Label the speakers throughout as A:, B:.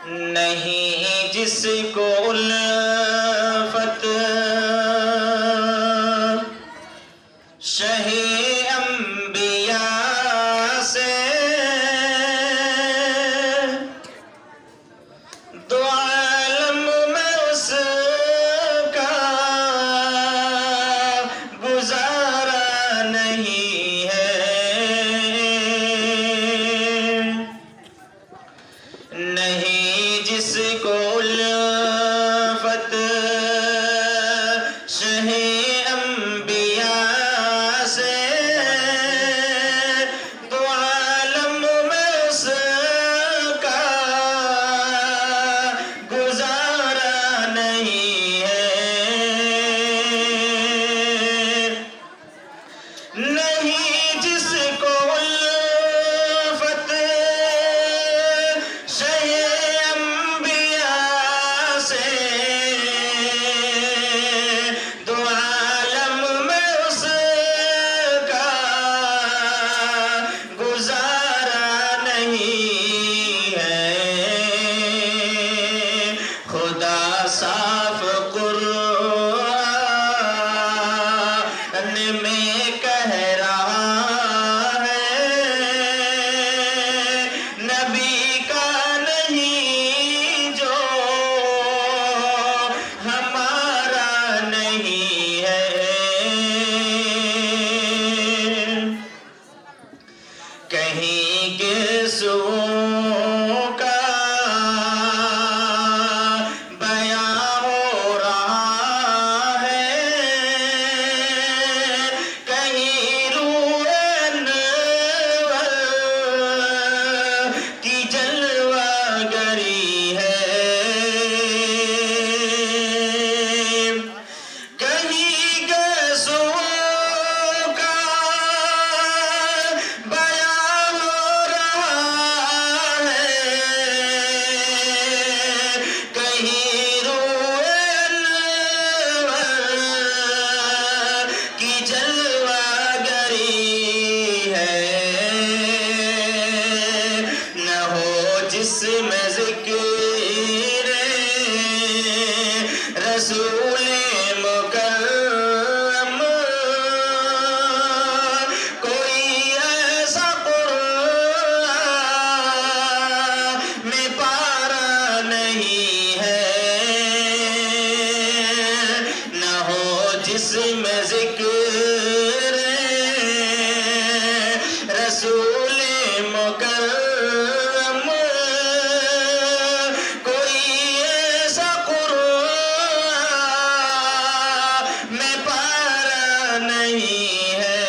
A: نہیں جس کو الفت شہ انبیاء سے، دو عالم میں اس کا گزارا نہیں ہے، نہیں جس کو الفت شہ انبیاء سے، دو عالم میں اس کا گزارا نہیں ہے، نہیں جس کو الفت شہ انبیاء سے، دو عالم میں اس کا گزارا نہیں ہے، خدا صاف قرآن میں کہہ رہا ہے، نبی کا نہیں جو ہمارا نہیں ہے، کہیں گیسوؤں کا بیان ہو رہا ہے، کہیں روح انور کی جلوہ گری ہے، کہیں گیسوؤں کا بیان ہو رہا ہے، کہیں روح انور کی جلوہ گری ہے، نہ ہو جس میں ذکر رسول مکرم، کوئی ایسا قرآن میں پارا نہیں ہے، نہ ہو جس میں ذکر رسول مکرم، کوئی ایسا قرآن میں پارا نہیں ہے۔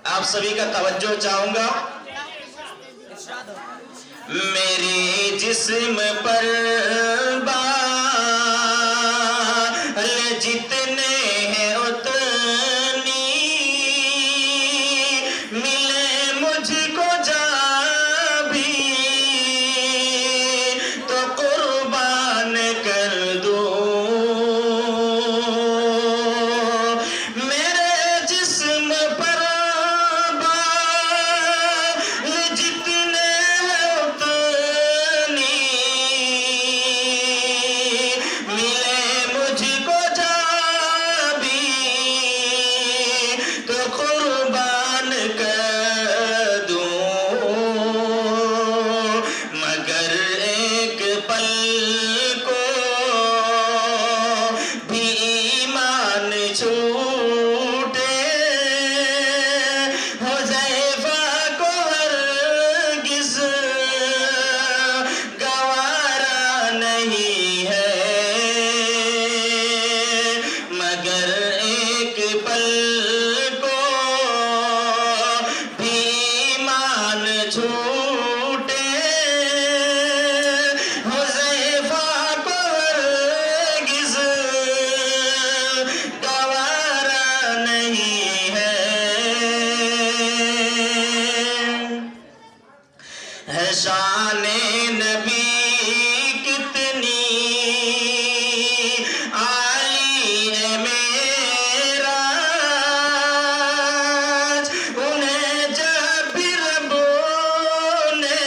A: آپ سبھی کا توجہ چاہوں گا، میرے جسم پر بال جتنے ہیں اتنی ملے مجھ کو جہاں بھی تو قربان کر دوں، میرے جسم پر بال جتنے ہیں اتنی ملے مجھ کو جہاں بھی تو قربان کر دوں، مگر ایک پل کو بھی ایمان چھوٹے حذیفہ کو ہرگز گوارا نہیں ہے، مگر ایک پل کو بھی ایمان چھوٹے حذیفہ کو ہرگز گوارا نہیں ہے، شان نبی کتنی عالی ہے میرا، انہیں جب بھی رب نے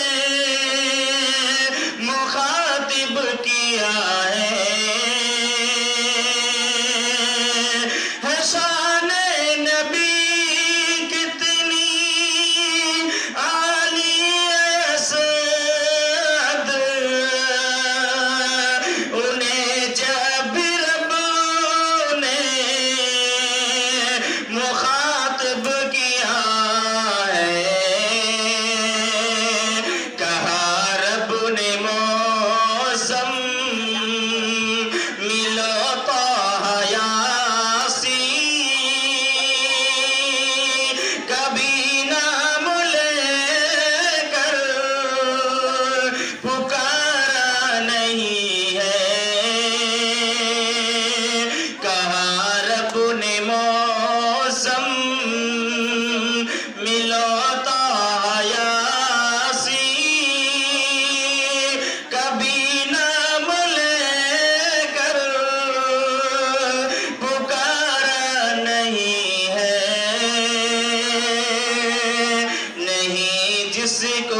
A: جس کو